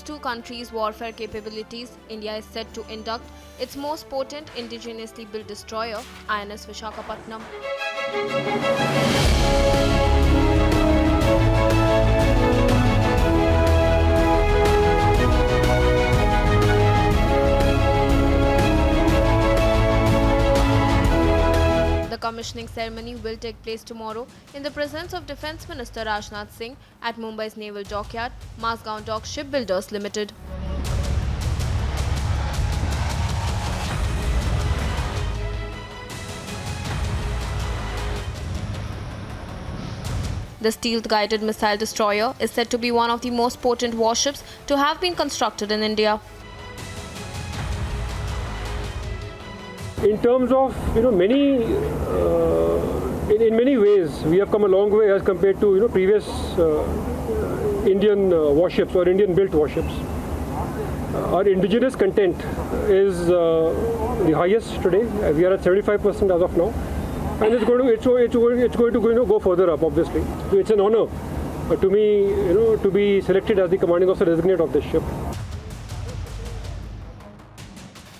two countries' warfare capabilities, India is set to induct its most potent indigenously built destroyer, INS Vishakhapatnam. The commissioning ceremony will take place tomorrow in the presence of Defence Minister Rajnath Singh at Mumbai's Naval Dockyard, Mazgaon Dock Shipbuilders Limited. The stealth-guided missile destroyer is said to be one of the most potent warships to have been constructed in India. In terms of many, in many ways, we have come a long way as compared to previous Indian warships or Indian-built warships. Our indigenous content is the highest today. We are at 75% as of now, and it's going to go further up. Obviously, so it's an honor to me, to be selected as the commanding officer designate of this ship.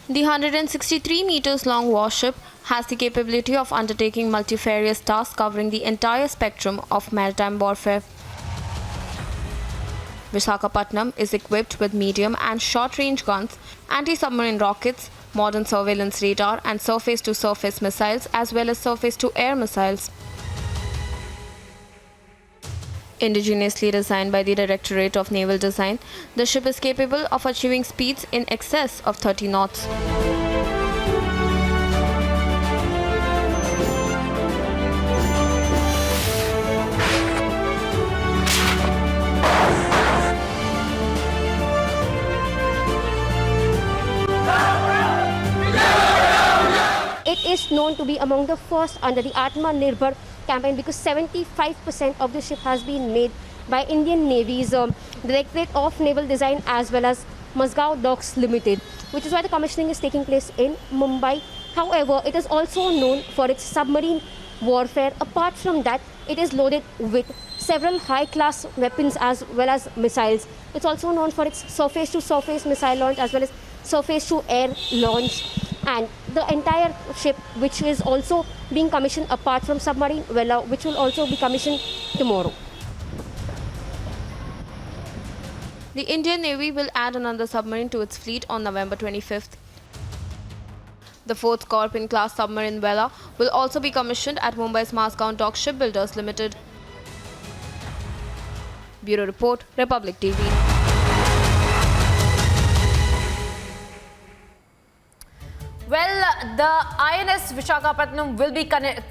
The 163 meters long warship has the capability of undertaking multifarious tasks covering the entire spectrum of maritime warfare. Vishakhapatnam is equipped with medium and short-range guns, anti-submarine rockets, modern surveillance radar and surface-to-surface missiles as well as surface-to-air missiles. Indigenously designed by the Directorate of Naval Design, the ship is capable of achieving speeds in excess of 30 knots. It is known to be among the first under the Atmanirbhar campaign because 75% of the ship has been made by Indian Navy's Directorate of Naval Design as well as Mazgaon Docks Limited, which is why the commissioning is taking place in Mumbai. However, it is also known for its submarine warfare. Apart from that, it is loaded with several high-class weapons as well as missiles. It's also known for its surface-to-surface missile launch as well as surface-to-air launch. And the entire ship, which is also being commissioned apart from submarine Vela, which will also be commissioned tomorrow. The Indian Navy will add another submarine to its fleet on November 25th. The 4th Scorpion-class submarine Vela will also be commissioned at Mumbai's Mazgaon Dock Shipbuilders Limited. Bureau Report, Republic TV. Well, the INS Vishakhapatnam will be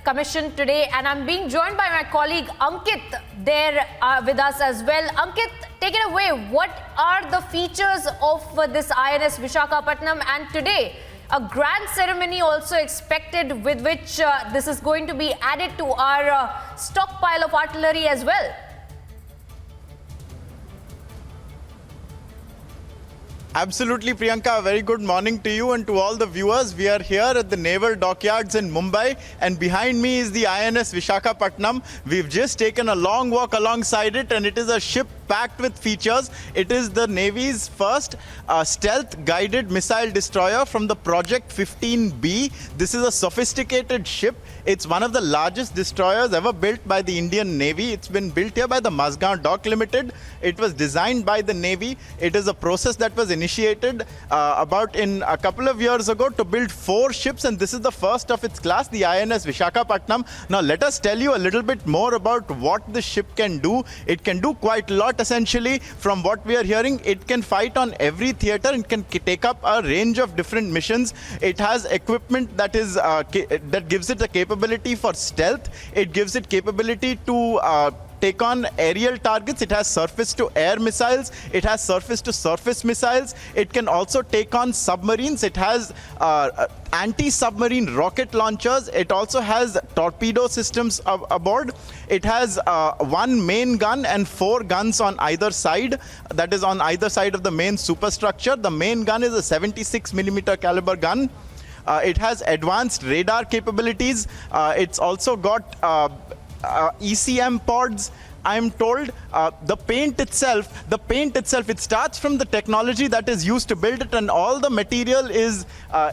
commissioned today, and I'm being joined by my colleague Ankit there with us as well. Ankit, take it away. What are the features of this INS Vishakhapatnam? And today, a grand ceremony also expected with which this is going to be added to our stockpile of artillery as well. Absolutely, Priyanka. A very good morning to you and to all the viewers. We are here at the Naval Dockyards in Mumbai, and behind me is the INS Vishakhapatnam. We've just taken a long walk alongside it, and it is a ship packed with features. It is the Navy's first stealth-guided missile destroyer from the Project 15B. This is a sophisticated ship. It's one of the largest destroyers ever built by the Indian Navy. It's been built here by the Mazgaon Dock Limited. It was designed by the Navy. It is a process that was initiated about in a couple of years ago to build 4 ships, and this is the first of its class, the INS Vishakhapatnam. Now let us tell you a little bit more about what the ship can do. It can do quite a lot essentially. From what we are hearing, it can fight on every theater and can take up a range of different missions. It has equipment that is that gives it the capability for stealth. It gives it capability to take on aerial targets. It has surface-to-air missiles. It has surface-to-surface missiles. It can also take on submarines. It has anti-submarine rocket launchers. It also has torpedo systems aboard. It has 1 main gun and 4 guns on either side. That is on either side of the main superstructure. The main gun is a 76mm caliber gun. It has advanced radar capabilities. It's also got ECM pods. I'm told the paint itself, it starts from the technology that is used to build it, and all the material is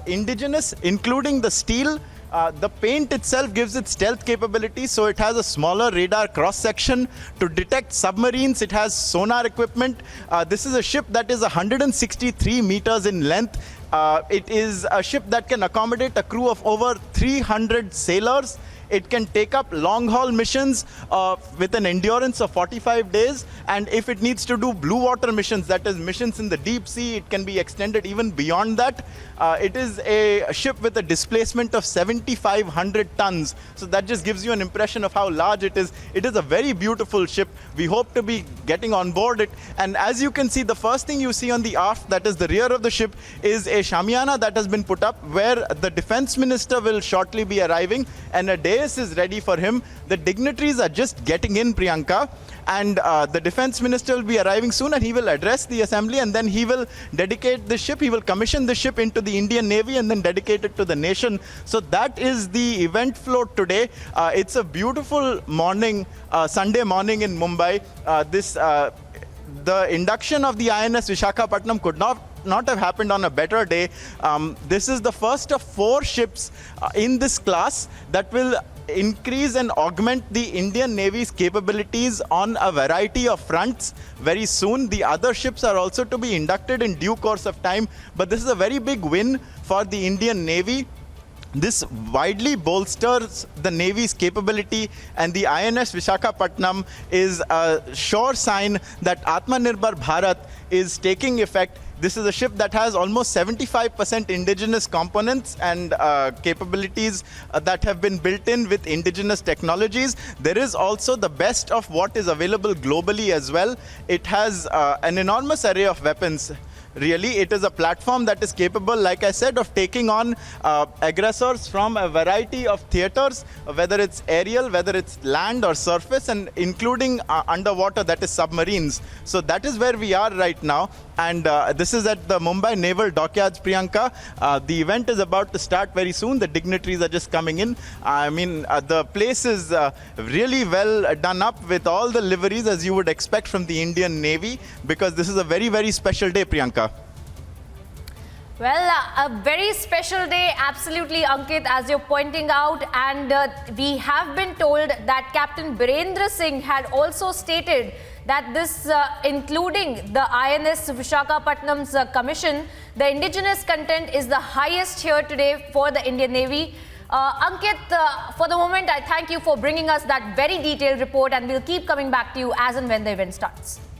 indigenous, including the steel. The paint itself gives it stealth capability, so it has a smaller radar cross-section to detect submarines. It has sonar equipment. This is a ship that is 163 meters in length. It is a ship that can accommodate a crew of over 300 sailors. It can take up long-haul missions with an endurance of 45 days. And if it needs to do blue water missions, that is missions in the deep sea, it can be extended even beyond that. It is a ship with a displacement of 7,500 tons. So that just gives you an impression of how large it is. It is a very beautiful ship. We hope to be getting on board it. And as you can see, the first thing you see on the aft, that is the rear of the ship, is a shamiana that has been put up where the defense minister will shortly be arriving, and a dais is ready for him. The dignitaries are just getting in, Priyanka, and the defense minister will be arriving soon, and he will address the assembly, and then he will dedicate the ship. He will commission the ship into the Indian Navy and then dedicate it to the nation. So that is the event flow today. It's a beautiful morning, Sunday morning in Mumbai. The induction of the INS Vishakhapatnam could not have happened on a better day. This is the first of 4 ships in this class that will increase and augment the Indian Navy's capabilities on a variety of fronts very soon. The other ships are also to be inducted in due course of time, but this is a very big win for the Indian Navy. This widely bolsters the Navy's capability, and the INS Vishakhapatnam is a sure sign that Atmanirbhar Bharat is taking effect. This is a ship that has almost 75% indigenous components and capabilities that have been built in with indigenous technologies. There is also the best of what is available globally as well. It has an enormous array of weapons. Really, it is a platform that is capable, like I said, of taking on aggressors from a variety of theaters, whether it's aerial, whether it's land or surface, and including underwater, that is submarines. So that is where we are right now. And this is at the Mumbai Naval Dockyards, Priyanka. The event is about to start very soon. The dignitaries are just coming in. I mean, the place is really well done up with all the liveries as you would expect from the Indian Navy, because this is a very, very special day, Priyanka. Well, a very special day, absolutely, Ankit, as you're pointing out. And we have been told that Captain Birendra Singh had also stated that this, including the INS Vishakhapatnam's commission, the indigenous content is the highest here today for the Indian Navy. Ankit, for the moment, I thank you for bringing us that very detailed report, and we'll keep coming back to you as and when the event starts.